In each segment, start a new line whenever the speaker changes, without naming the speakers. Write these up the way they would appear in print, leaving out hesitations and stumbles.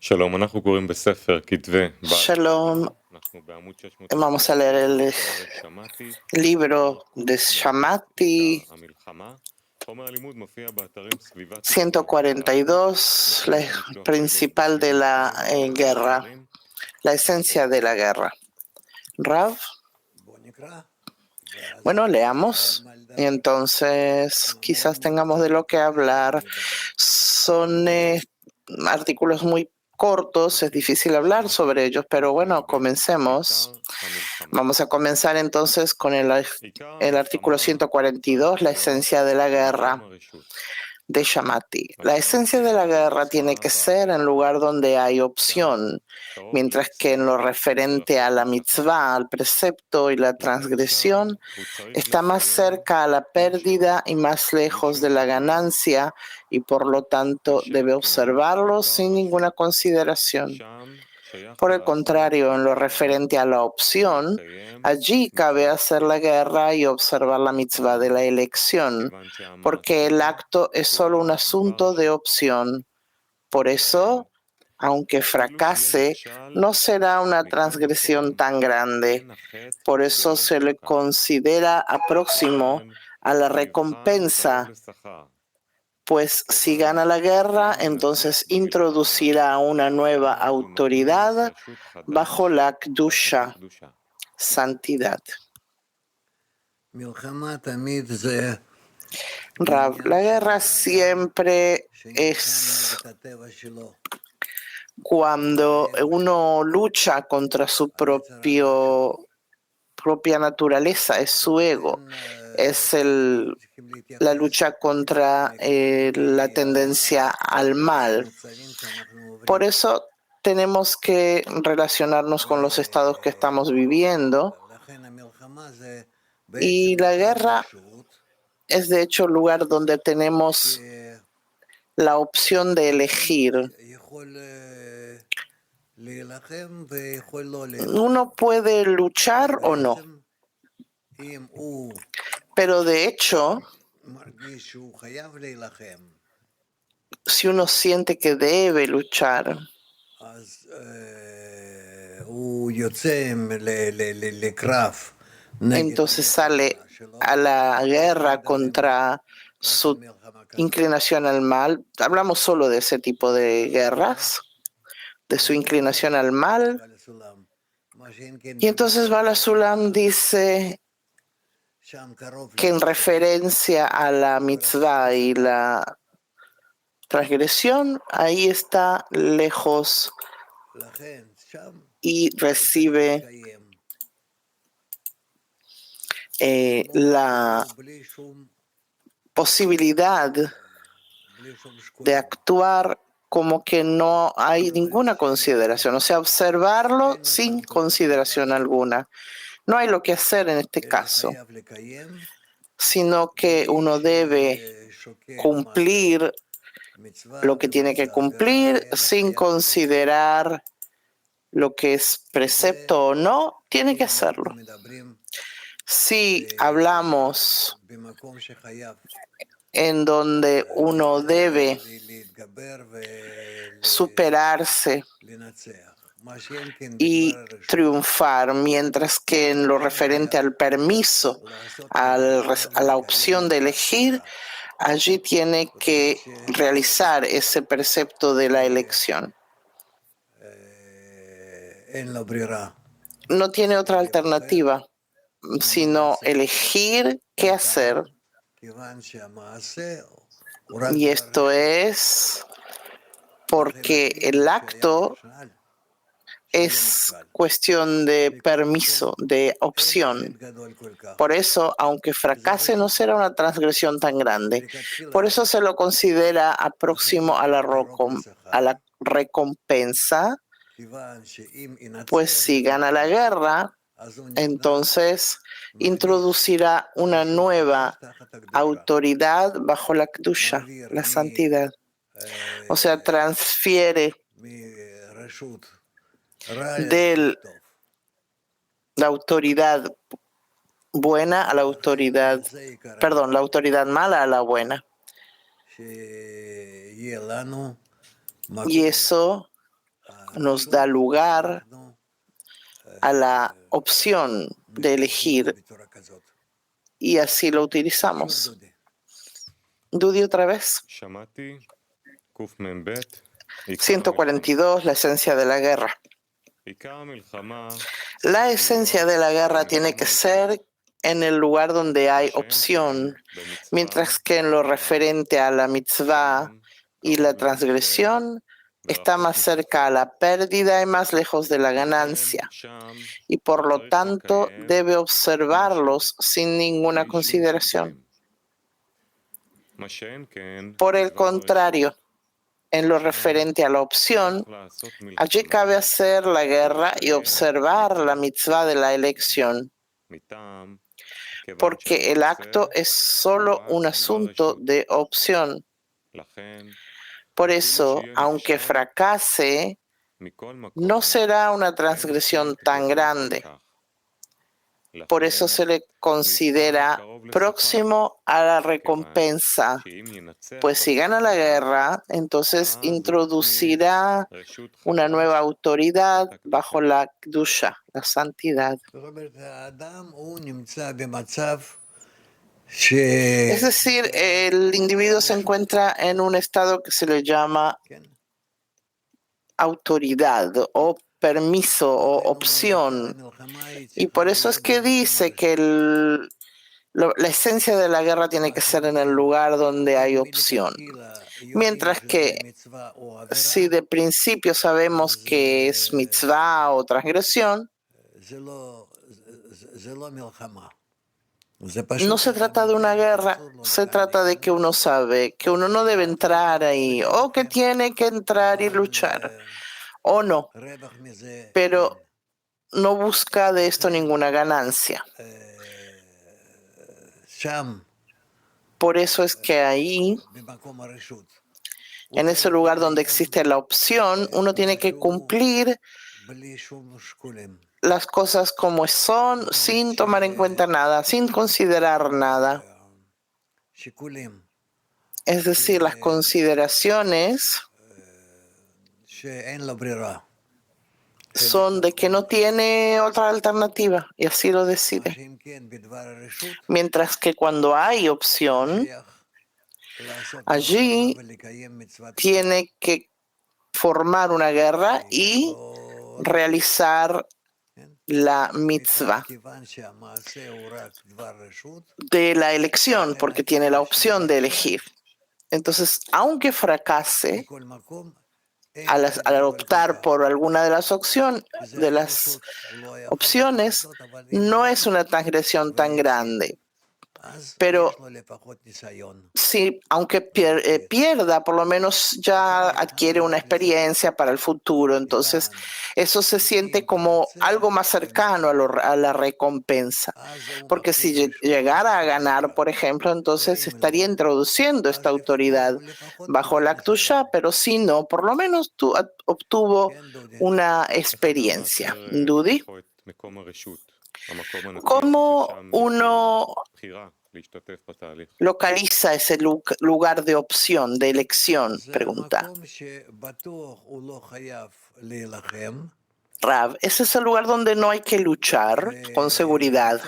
שלום, אנחנו קוראים בספר כתבי בעל
Shalom,
אנחנו בעמוד
vamos a leer
682,
el
פרק שמעתי,
libro
עמוד
de
קמ"ט, עיקר
Shammati
המלחמה. חומר הלימוד מופיע באתרים סביבת ישראל, רש"י,
142, la
ניסיון משלוח שאלות
principal de
ותשובות
la
שונים בעניינים
guerra,
אחרים.
la esencia de la guerra. Rav, bueno, leamos. Y entonces quizás tengamos de lo que hablar. Son artículos muy cortos, es difícil hablar sobre ellos, pero bueno, comencemos. Vamos a comenzar entonces con el artículo 142, la esencia de la guerra de Shammati. La esencia de la guerra tiene que ser en lugar donde hay opción, mientras que en lo referente a la mitzvah, al precepto y la transgresión, está más cerca a la pérdida y más lejos de la ganancia, y por lo tanto debe observarlo sin ninguna consideración. Por el contrario, en lo referente a la opción, allí cabe hacer la guerra y observar la mitzvah de la elección, porque el acto es solo un asunto de opción. Por eso, aunque fracase, no será una transgresión tan grande. Por eso se le considera próximo a la recompensa, pues si gana la guerra, entonces introducirá una nueva autoridad bajo la Kedusha, santidad. Rav, la guerra siempre es cuando uno lucha contra su propia naturaleza, es su ego, es la lucha contra la tendencia al mal. Por eso tenemos que relacionarnos con los estados que estamos viviendo, y la guerra es de hecho el lugar donde tenemos la opción de elegir. Uno puede luchar o no, pero de hecho, si uno siente que debe luchar, entonces sale a la guerra contra su inclinación al mal. Hablamos solo de ese tipo de guerras, de su inclinación al mal. Y entonces Bala Sulam dice que en referencia a la mitzvah y la transgresión, ahí está lejos y recibe la posibilidad de actuar como que no hay ninguna consideración, o sea, observarlo sin consideración alguna. No hay lo que hacer en este caso, sino que uno debe cumplir lo que tiene que cumplir sin considerar lo que es precepto o no, tiene que hacerlo. Si hablamos en donde uno debe superarse y triunfar, mientras que en lo referente al permiso, a la opción de elegir, allí tiene que realizar ese precepto de la elección. No tiene otra alternativa, sino elegir qué hacer. Y esto es porque el acto es cuestión de permiso, de opción. Por eso, aunque fracase, no será una transgresión tan grande. Por eso se lo considera próximo a la recompensa, pues si gana la guerra, entonces introducirá una nueva autoridad bajo la Kedusha, la santidad. O sea, transfiere de la autoridad buena a la autoridad, la autoridad mala a la buena. Y eso nos da lugar a la opción de elegir y así lo utilizamos. Dudi otra vez. 142, la esencia de la guerra. La esencia de la guerra tiene que ser en el lugar donde hay opción, mientras que en lo referente a la mitzvah y la transgresión está más cerca a la pérdida y más lejos de la ganancia, y por lo tanto debe observarlos sin ninguna consideración. Por el contrario, en lo referente a la opción, allí cabe hacer la guerra y observar la mitzvah de la elección, porque el acto es solo un asunto de opción. Por eso, aunque fracase, no será una transgresión tan grande. Por eso se le considera próximo a la recompensa, pues si gana la guerra, entonces introducirá una nueva autoridad bajo la Kedusha, la santidad. Es decir, el individuo se encuentra en un estado que se le llama autoridad o permiso o opción. Y por eso es que dice que la esencia de la guerra tiene que ser en el lugar donde hay opción. Mientras que si de principio sabemos que es mitzvah o transgresión, no se trata de una guerra, se trata de que uno sabe que uno no debe entrar ahí, o que tiene que entrar y luchar, o no, pero no busca de esto ninguna ganancia. Por eso es que ahí, en ese lugar donde existe la opción, uno tiene que cumplir las cosas como son, sin tomar en cuenta nada, sin considerar nada. Es decir, las consideraciones son de que no tiene otra alternativa y así lo decide. Mientras que cuando hay opción, allí tiene que formar una guerra y realizar la mitzvah de la elección, porque tiene la opción de elegir. Entonces, aunque fracase, al optar por alguna de las opciones, no es una transgresión tan grande. Pero sí, aunque pierda, por lo menos ya adquiere una experiencia para el futuro. Entonces, eso se siente como algo más cercano a la recompensa. Porque si llegara a ganar, por ejemplo, entonces estaría introduciendo esta autoridad bajo la Kedusha, pero si no, por lo menos obtuvo una experiencia. Dudi, ¿cómo uno localiza ese lugar de opción, de elección? Pregunta Rav. Ese es el lugar donde no hay que luchar con seguridad,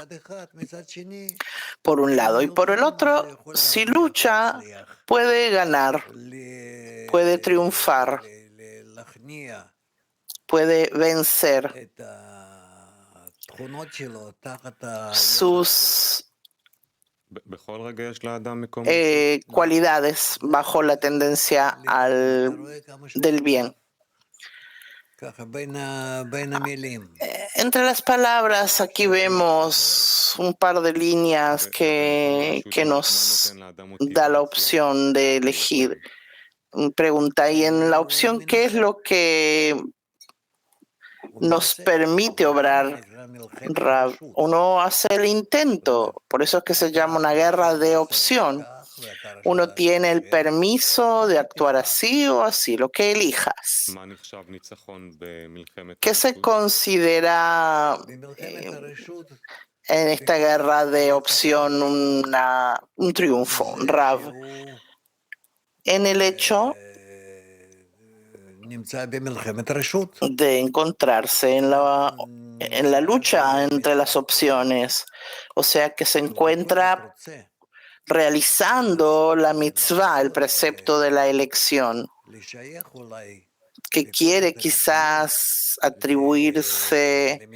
por un lado. Y por el otro, si lucha, puede ganar, puede triunfar, puede vencer sus cualidades bajo la tendencia del bien. Entre las palabras, aquí vemos un par de líneas que nos da la opción de elegir. Pregunta, y en la opción, ¿qué es lo que nos permite obrar? Rav, uno hace el intento, por eso es que se llama una guerra de opción. Uno tiene el permiso de actuar así o así, lo que elijas. ¿Qué se considera en esta guerra de opción un triunfo, Rav? En el hecho de encontrarse en la lucha entre las opciones. O sea, que se encuentra realizando la mitzvah, el precepto de la elección, que quiere quizás atribuirse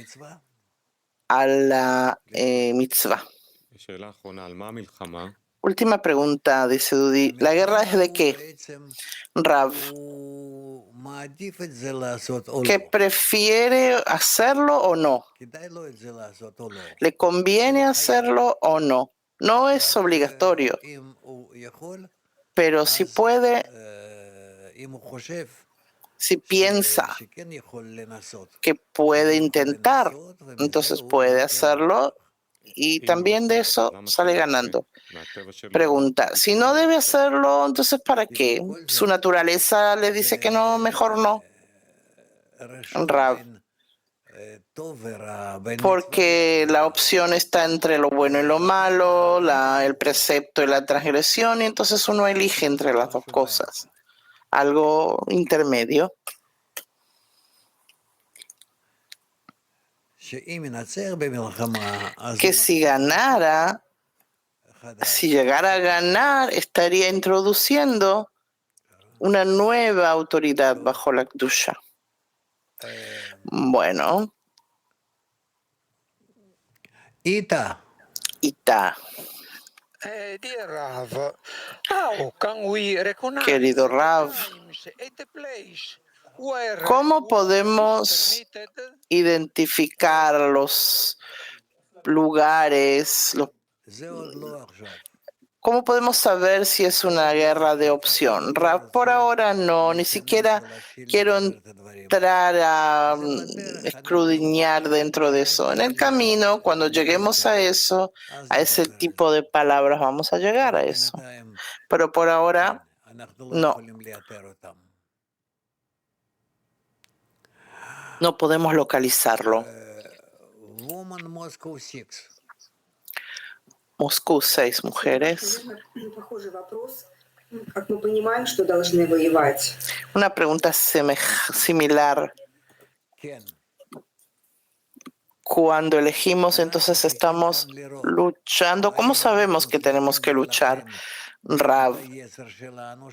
a la mitzvah.
שאלה אחרונה, על מה המלחמה?
Última pregunta, dice Dudi. ¿La guerra es de qué, Rav? ¿Que prefiere hacerlo o no? ¿Le conviene hacerlo o no? No es obligatorio, pero si puede, si piensa que puede intentar, entonces puede hacerlo y también de eso sale ganando. Pregunta, si no debe hacerlo, entonces ¿para qué? Su naturaleza le dice que no, mejor no. Rav, porque la opción está entre lo bueno y lo malo, el precepto y la transgresión, y entonces uno elige entre las dos cosas. Algo intermedio. Que si ganara, si llegara a ganar, estaría introduciendo una nueva autoridad bajo la Kedusha. Bueno. Ita. Querido Rav, ¿cómo podemos identificar los lugares, ¿cómo podemos saber si es una guerra de opción? Rav, por ahora no, ni siquiera quiero entrar a escudriñar dentro de eso. En el camino, cuando lleguemos a eso, a ese tipo de palabras, vamos a llegar a eso. Pero por ahora, no. No podemos localizarlo. Moscú 6, mujeres. Una pregunta similar. Cuando elegimos, entonces estamos luchando. ¿Cómo sabemos que tenemos que luchar, Rav?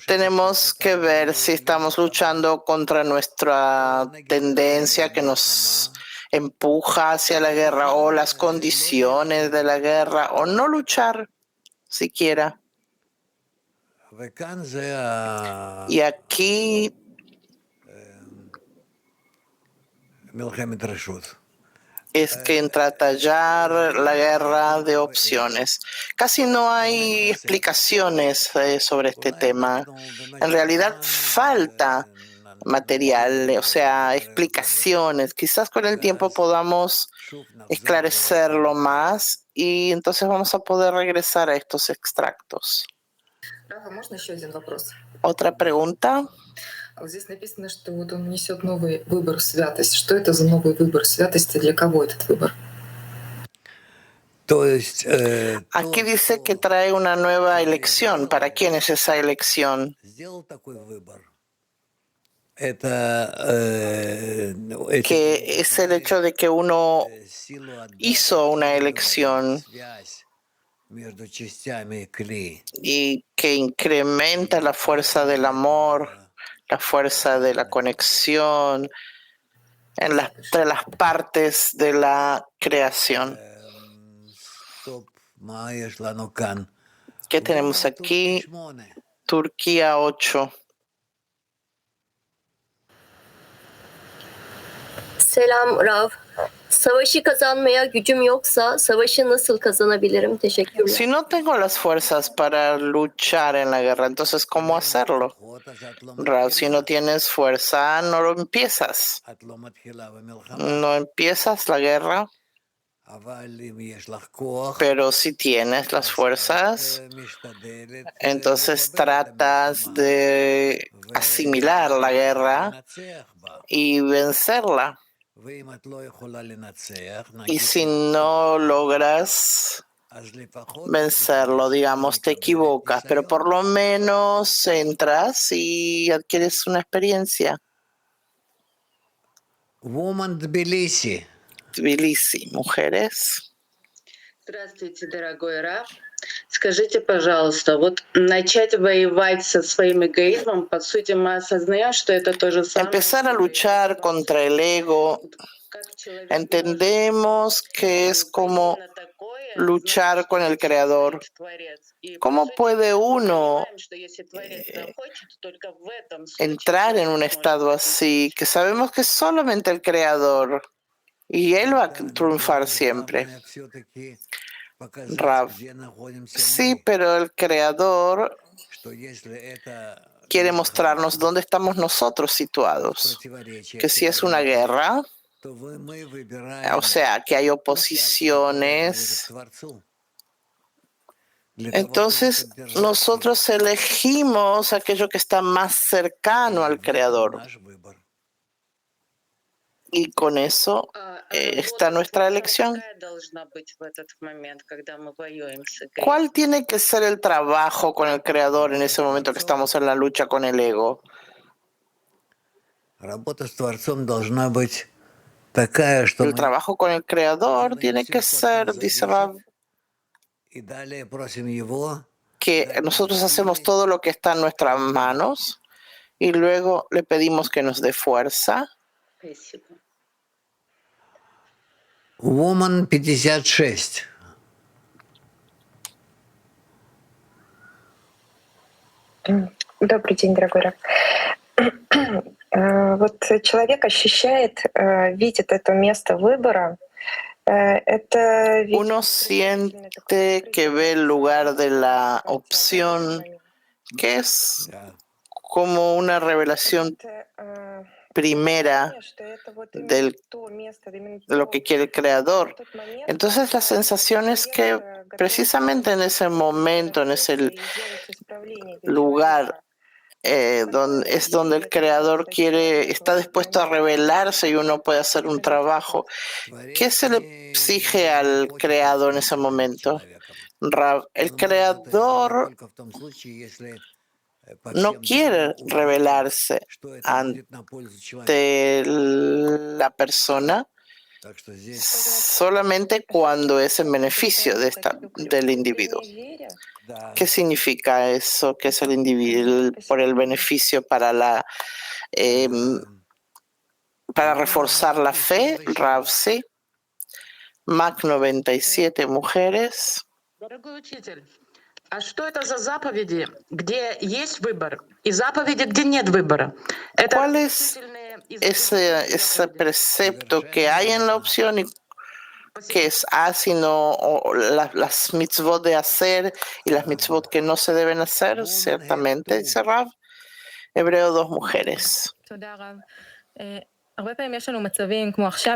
Tenemos que ver si estamos luchando contra nuestra tendencia que nos empuja hacia la guerra o las condiciones de la guerra o no luchar siquiera. Y aquí es que entra a tallar la guerra de opciones. Casi no hay explicaciones sobre este tema. En realidad falta material, o sea, explicaciones. Quizás con el tiempo podamos esclarecerlo más y entonces vamos a poder regresar a estos extractos. Otra pregunta.
Здесь написано, что вот он несет новый выбор в святость. Что это за новый выбор в святости? Для кого этот выбор?
Aquí dice que trae una nueva elección. ¿Para quién es esa elección? Que es el hecho de que uno hizo una elección y que incrementa la fuerza del amor, la fuerza de la conexión entre las partes de la creación. ¿Qué tenemos aquí? Turquía 8.
Selam Rav. Savaşı kazanmaya gücüm yoksa savaşı nasıl kazanabilirim? Teşekkürler.
Si no tengo las fuerzas para luchar en la guerra, entonces ¿cómo hacerlo? Rav, si no tienes fuerza, no lo empiezas. No empiezas la guerra. Pero si tienes las fuerzas, entonces tratas de asimilar la guerra y vencerla. Y si no logras vencerlo, digamos, te equivocas, pero por lo menos entras y adquieres una experiencia.
Woman Tbilisi.
Tbilisi, mujeres.
Здравствуйте, дорогой Раф. Скажите, пожалуйста, вот начать воевать со своим эгоизмом, по сути, мы осознаем, что это то же самое.
Empezar a luchar contra el ego. Entendemos que es como luchar con el Creador. ¿Cómo puede uno entrar en un estado así, que sabemos que es solamente el Creador y Él va a triunfar siempre? Rav, sí, pero el Creador quiere mostrarnos dónde estamos nosotros situados, que si es una guerra, o sea, que hay oposiciones, entonces nosotros elegimos aquello que está más cercano al Creador. Y con eso está nuestra elección. ¿Cuál tiene que ser el trabajo con el Creador en ese momento que estamos en la lucha con el ego? El trabajo con el Creador tiene que ser, dice Rav, que nosotros hacemos todo lo que está en nuestras manos y luego le pedimos que nos dé fuerza.
Woman 56.
Добрый день, дорогой Раф. Вот человек ощущает, видит это место выбора.
Uno siente que ve el lugar de la opción, que es como una revelación primera de lo que quiere el Creador. Entonces la sensación es que precisamente en ese momento, en ese lugar, donde el Creador está dispuesto a revelarse y uno puede hacer un trabajo. ¿Qué se le exige al Creador en ese momento? El Creador no quiere revelarse ante la persona solamente cuando es en beneficio del individuo. ¿Qué significa eso? ¿Qué es el individuo por el beneficio para reforzar la fe? Rav, sí. Mac 97 mujeres.
Дорогой учитель, а что это за заповеди, где есть выбор, и заповеди, где нет выбора?
¿Cuál es ese precepto que hay en la opción y que es sino las mitzvot de hacer y las mitzvot que no se deben hacer? Ciertamente, dice Rav. Hebreo 2 mujeres.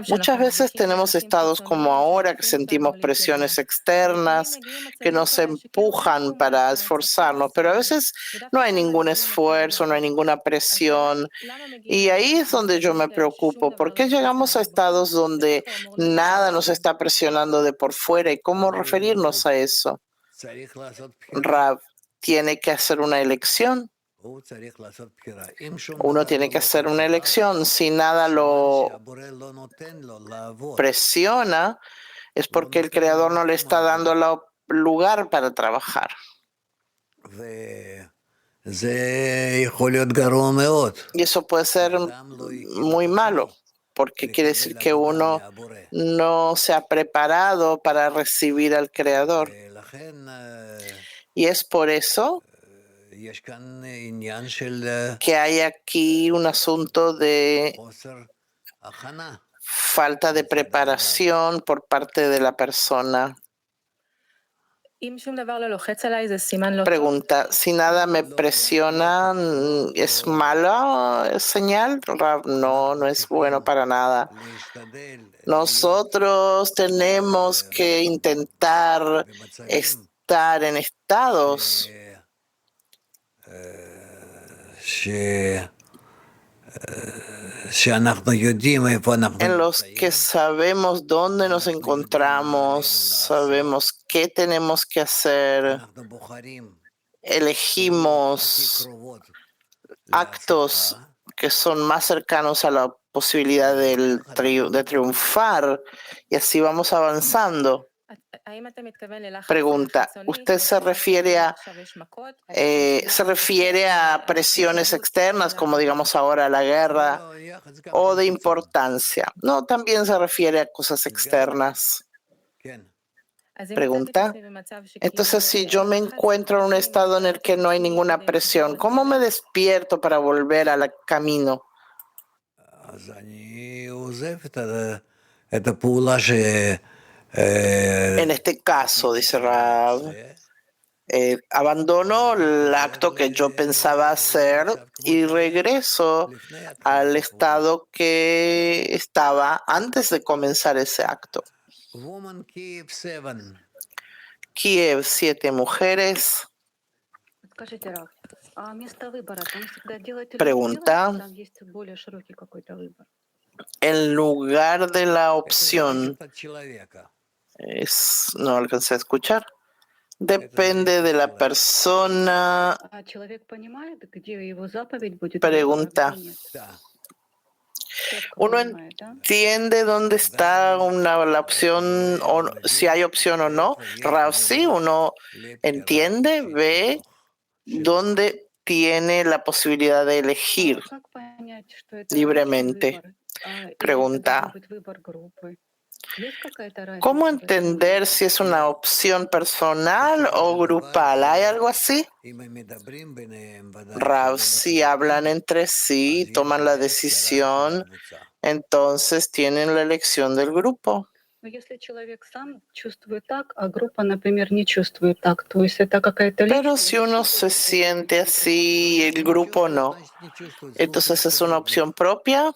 Muchas veces tenemos estados como ahora que sentimos presiones externas que nos empujan para esforzarnos, pero a veces no hay ningún esfuerzo, no hay ninguna presión. Y ahí es donde yo me preocupo. ¿Por qué llegamos a estados donde nada nos está presionando de por fuera? ¿Y cómo referirnos a eso? Rav, tiene que hacer una elección. Uno tiene que hacer una elección. Si nada lo presiona, es porque el Creador no le está dando el lugar para trabajar. Y eso puede ser muy malo, porque quiere decir que uno no se ha preparado para recibir al Creador. Y es por eso que hay aquí un asunto de falta de preparación por parte de la persona. Pregunta, si nada me presiona, ¿es mala señal? No, no es bueno para nada. Nosotros tenemos que intentar estar en estados en los que sabemos dónde nos encontramos, sabemos qué tenemos que hacer, elegimos actos que son más cercanos a la posibilidad de triunfar y así vamos avanzando. Pregunta, ¿usted se refiere a presiones externas, como digamos ahora la guerra, o de importancia? No, también se refiere a cosas externas. Pregunta, entonces si yo me encuentro en un estado en el que no hay ninguna presión, ¿cómo me despierto para volver al camino? En este caso, dice Rav, abandono el acto que yo pensaba hacer y regreso al estado que estaba antes de comenzar ese acto. Kiev, 7 mujeres. Pregunta, en lugar de la opción, no alcancé a escuchar. Depende de la persona. Pregunta. Uno entiende dónde está la opción, o si hay opción o no. Rav, sí, uno entiende, ve dónde tiene la posibilidad de elegir libremente. Pregunta. ¿Cómo entender si es una opción personal o grupal? ¿Hay algo así? Rav, si hablan entre sí, toman la decisión, entonces tienen la elección del grupo. Pero si uno se siente así y el grupo no, entonces es una opción propia.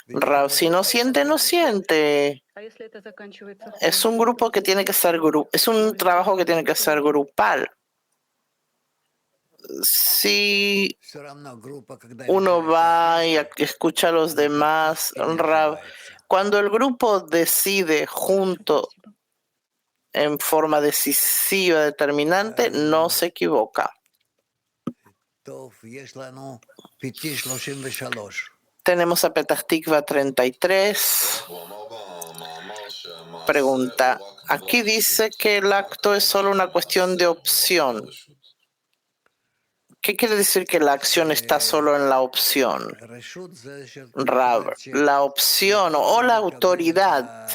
Rav, si no siente, no siente. Es un grupo que tiene que ser es un trabajo que tiene que ser grupal. Si uno va y escucha a los demás, Rav, cuando el grupo decide junto en forma decisiva, determinante, no se equivoca. Tenemos a Petah Tikva 33. Pregunta, aquí dice que el acto es solo una cuestión de opción. ¿Qué quiere decir que la acción está solo en la opción? Rav, la opción o la autoridad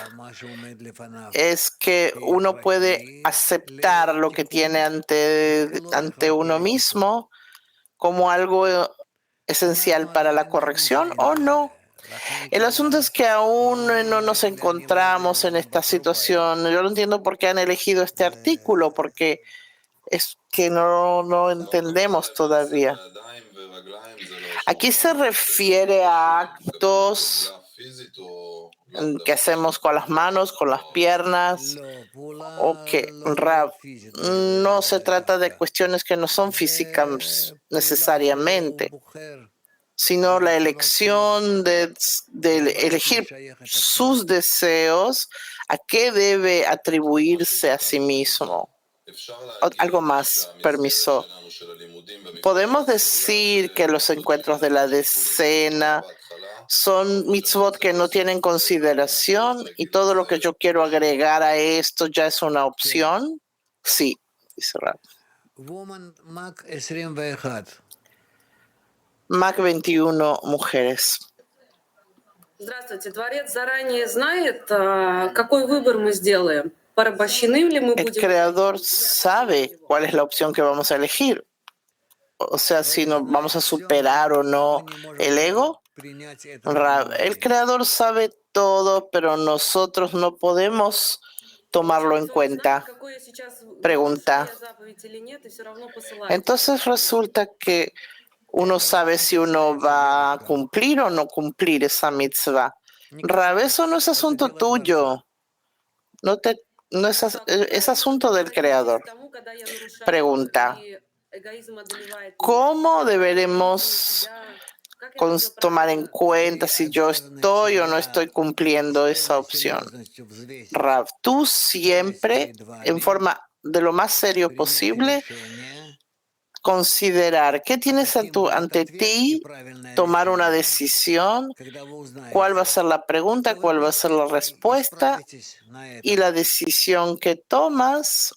es que uno puede aceptar lo que tiene ante uno mismo como algo esencial para la corrección o no. El asunto es que aún no nos encontramos en esta situación. Yo no entiendo por qué han elegido este artículo, porque es que no entendemos todavía. Aquí se refiere a actos que hacemos con las manos, con las piernas, o que, Rav, no se trata de cuestiones que no son físicas necesariamente, sino la elección de elegir sus deseos, a qué debe atribuirse a sí mismo. Algo más, permiso. Podemos decir que los encuentros de la decena son mitzvot que no tienen consideración y todo lo que yo quiero agregar a esto ya es una opción. Sí, dice Rav. Mac 21 mujeres.
Здравствуйте. Творец заранее знает, какой выбор мы сделаем. Порабощены ли мы
El
будем?
creador sabe cuál es la opción que vamos a elegir. O sea, si nos vamos a superar o no el ego. El creador sabe todo, pero nosotros no podemos tomarlo en cuenta. Pregunta. Entonces resulta que uno sabe si uno va a cumplir o no cumplir esa mitzvah. Rav, eso no es asunto tuyo. Es asunto del creador. Pregunta. ¿Cómo deberemos tomar en cuenta si yo estoy o no estoy cumpliendo esa opción? Rav, tú siempre, en forma de lo más serio posible, considerar qué tienes ante ti, tomar una decisión, cuál va a ser la pregunta, cuál va a ser la respuesta, y la decisión que tomas,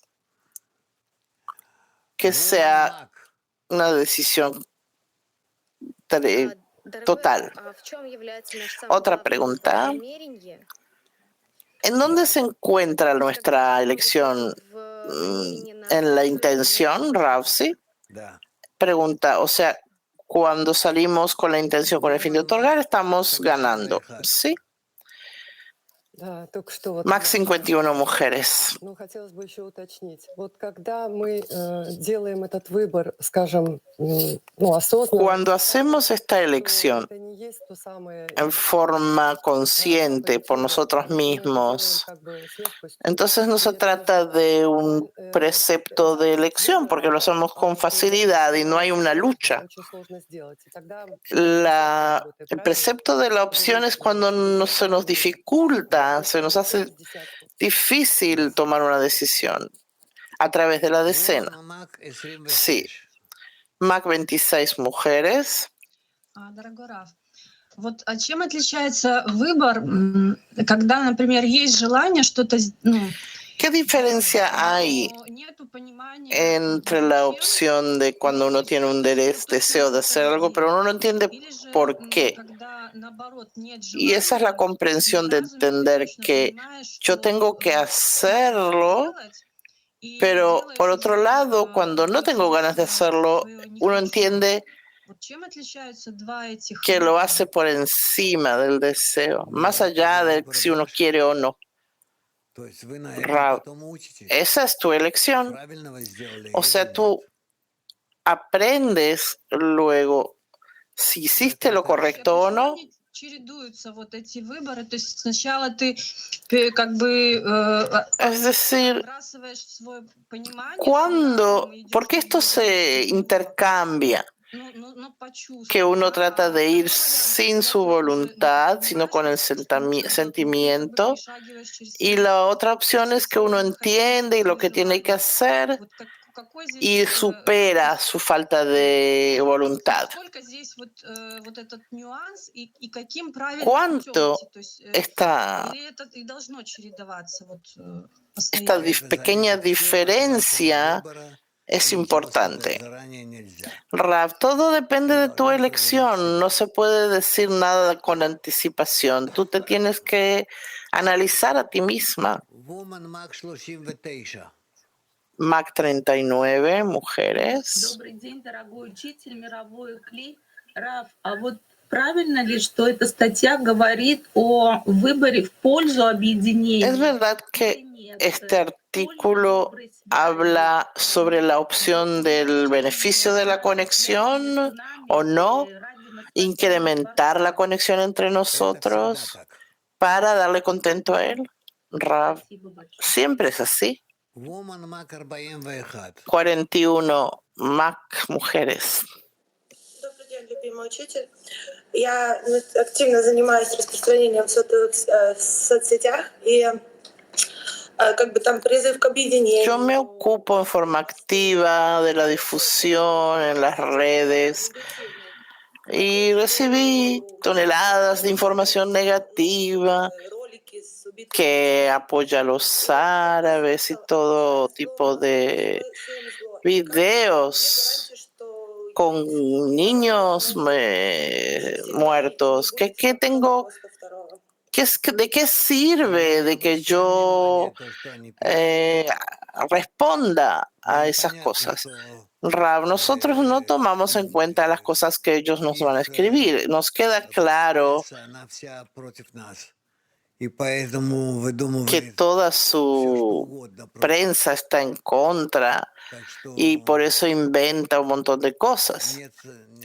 que sea una decisión total. Otra pregunta. ¿En dónde se encuentra nuestra elección? ¿En la intención, Ravsi? Pregunta, o sea, cuando salimos con la intención, con el fin de otorgar, estamos ganando, ¿sí? Max 51 mujeres.
Ну, хотелось бы еще уточнить. Вот когда мы делаем этот выбор, скажем, ну, осознанно,
Cuando hacemos esta elección
это не есть то самое,
en forma consciente por nosotros mismos, entonces no se trata de un precepto de elección, porque lo hacemos con facilidad y no hay una lucha.
очень сложно сделать. И тогда
El precepto de la opción es cuando se nos dificulta, se nos hace difícil tomar una decisión a través de la decena. Sí. Mac 26 mujeres.
Дорогой Раф, вот чем отличается выбор, когда, например, есть желание что-то, ну,
¿Qué diferencia hay entre la opción de cuando uno tiene un deseo de hacer algo, pero uno no entiende por qué? Y esa es la comprensión de entender que yo tengo que hacerlo, pero por otro lado, cuando no tengo ganas de hacerlo, uno entiende que lo hace por encima del deseo, más allá de si uno quiere o no. Esa es tu elección. O sea, tú aprendes luego si hiciste lo correcto o no. Es decir, ¿por qué esto se intercambia? Que uno trata de ir sin su voluntad, sino con el sentimiento. Y la otra opción es que uno entiende lo que tiene que hacer y supera su falta de voluntad. ¿Cuánto esta pequeña diferencia es importante? Rav, todo depende de tu elección. No se puede decir nada con anticipación. Tú te tienes que analizar a ti misma. Mac 39, mujeres.
Правильно ли, что эта статья говорит о выборе в пользу объединения?
¿Es verdad que este artículo habla sobre la opción del beneficio de la conexión o no? Incrementar la conexión entre nosotros para darle contento a él. Rav, siempre es así. 41 Mac mujeres.
Добрый день, любимый учитель. Я активно занимаюсь распространением в соцсетях, и как бы там призыв к объединению.
Yo me ocupo en forma activa de la difusión en las redes y recibí toneladas de información negativa que apoya a los árabes y todo tipo de videos con niños muertos. ¿De qué sirve de que yo responda a esas cosas? Rav, nosotros no tomamos en cuenta las cosas que ellos nos van a escribir. Nos queda claro que toda su prensa está en contra y por eso inventa un montón de cosas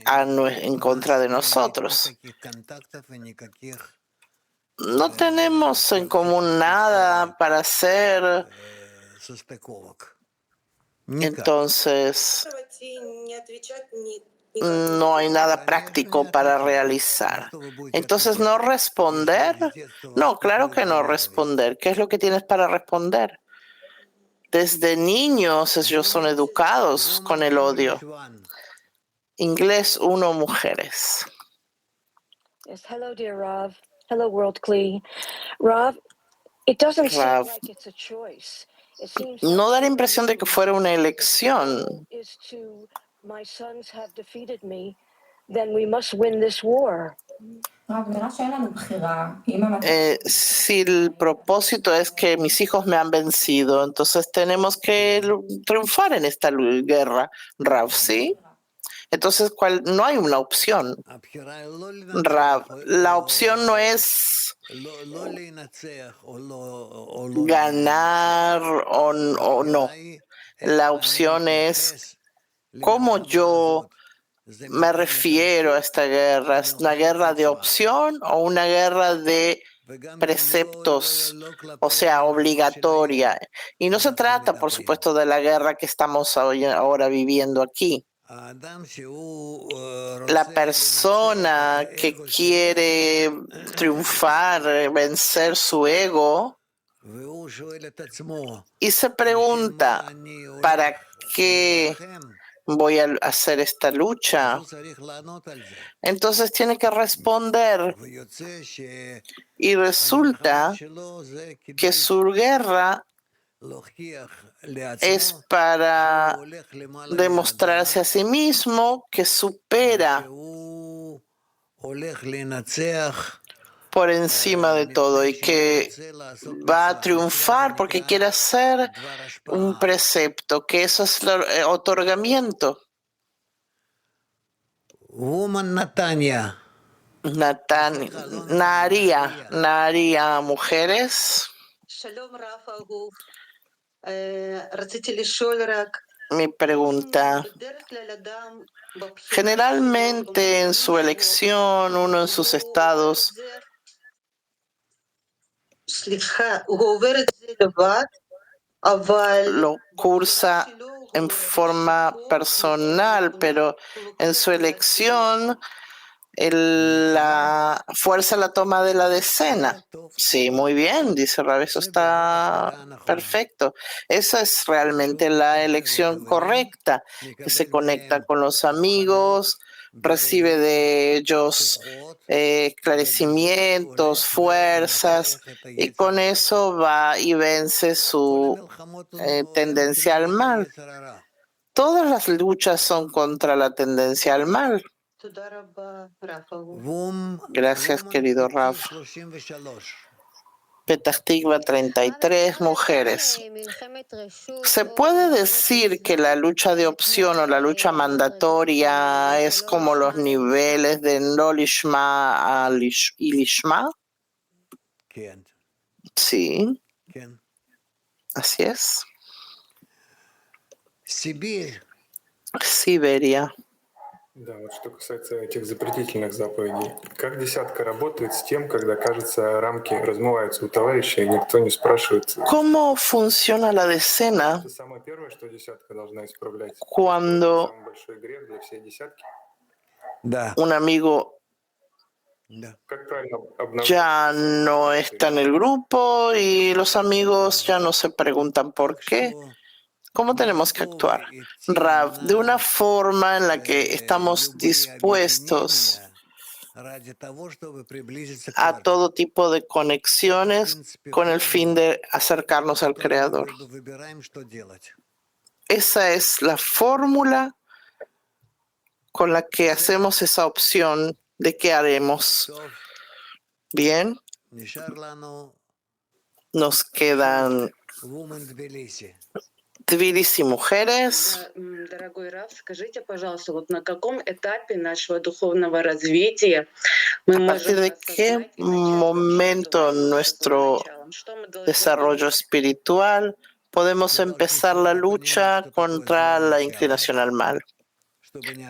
en contra de nosotros. No tenemos en común nada para hacer. Entonces, no hay nada práctico para realizar. Entonces, ¿no responder? No, claro que no responder. ¿Qué es lo que tienes para responder? Desde niños ellos son educados con el odio. Inglés 1, mujeres.
Yes, hello, dear Rav. Hello, World Kli. Rav, it doesn't seem
Rav,
like it's a choice. It seems
no da la
like
impresión de que fuera una elección.
is to my sons have defeated me, then we must win this war.
Si el propósito es que mis hijos me han vencido, entonces tenemos que triunfar en esta guerra, Rav, ¿sí? Entonces, no hay una opción, Rav. La opción no es ganar o no. La opción es cómo yo me refiero a esta guerra. ¿Es una guerra de opción o una guerra de preceptos, o sea, obligatoria? Y no se trata, por supuesto, de la guerra que estamos ahora viviendo aquí. La persona que quiere triunfar, vencer su ego, y se pregunta, ¿para qué voy a hacer esta lucha? Entonces tiene que responder. Y resulta que su guerra es para demostrarse a sí mismo que supera por encima de todo y que va a triunfar porque quiere hacer un precepto, que eso es el otorgamiento. Naria, mujeres. Mi pregunta. Generalmente en su elección, uno en sus estados lo cursa en forma personal, pero en su elección la fuerza la toma de la decena. Sí, muy bien, dice Rav, eso está perfecto. Esa es realmente la elección correcta, que se conecta con los amigos, recibe de ellos esclarecimientos, fuerzas, y con eso va y vence su tendencia al mal. Todas las luchas son contra la tendencia al mal. Gracias, querido Rav. Petah Tikva 33, mujeres. ¿Se puede decir que la lucha de opción o la lucha mandatoria es como los niveles de no lishma y lishma? Sí, así es. Siberia.
Да, вот что касается этих запретительных заповедей. Как десятка работает с тем, когда, кажется, рамки размываются у товарища, и никто не спрашивает...
¿Cómo funciona la decena
Это самое первое, что десятка должна исправлять.
cuando
Самый большой грех для всей десятки.
un amigo
Как правильно обнаружить?
ya no está en el grupo y los amigos ya no se preguntan por qué? ¿Cómo tenemos que actuar? Rav, de una forma en la que estamos dispuestos a todo tipo de conexiones con el fin de acercarnos al Creador. Esa es la fórmula con la que hacemos esa opción de qué haremos. Bien, nos quedan Тбилиси, mujeres.
Дорогой Рав, скажите, пожалуйста, вот на каком этапе нашего духовного развития мы можем
¿De qué momento en nuestro desarrollo espiritual podemos empezar la lucha contra la inclinación al mal?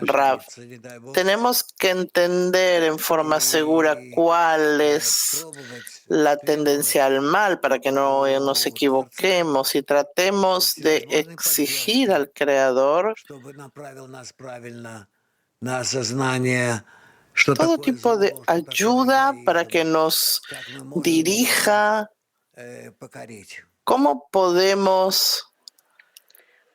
Rav, tenemos que entender en forma segura cuál es la tendencia al mal para que no nos equivoquemos y tratemos de exigir al Creador todo tipo de ayuda para que nos dirija cómo podemos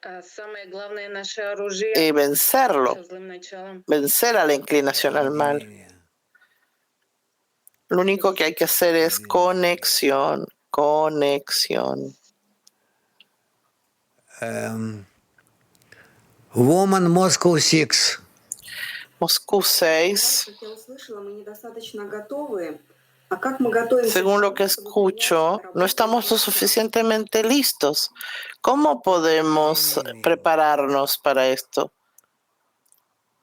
Самое главное наше оружие
y vencerlo,
со злым началом.
vencer a la inclinación al mal. Lo único que hay que hacer es conexión, conexión.
Woman Moscow 6.
Moscú 6. Según lo que escucho, no estamos lo suficientemente listos. ¿Cómo podemos prepararnos para esto?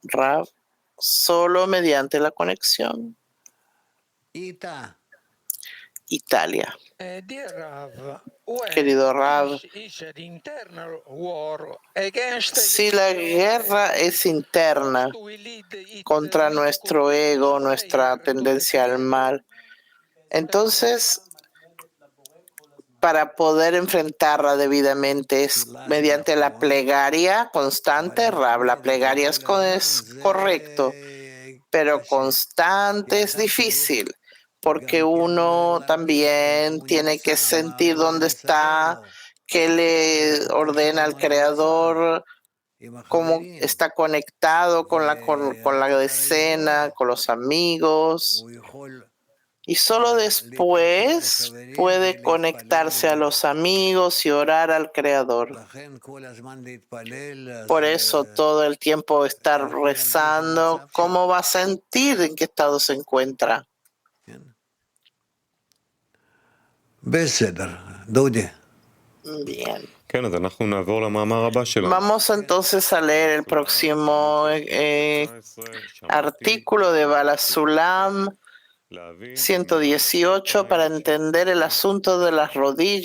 Rav, solo mediante la conexión. Italia. Querido Rav, si la guerra es interna contra nuestro ego, nuestra tendencia al mal, entonces para poder enfrentarla debidamente es mediante la plegaria constante, Rav. La plegaria es correcto, pero constante es difícil, porque uno también tiene que sentir dónde está, qué le ordena al Creador, cómo está conectado con la decena, con los amigos. Y solo después puede conectarse a los amigos y orar al Creador. Por eso todo el tiempo estar rezando, ¿cómo va a sentir en qué estado se encuentra? Bien. Vamos entonces a leer el próximo artículo de Baal HaSulam 118 para entender el asunto de las rodillas.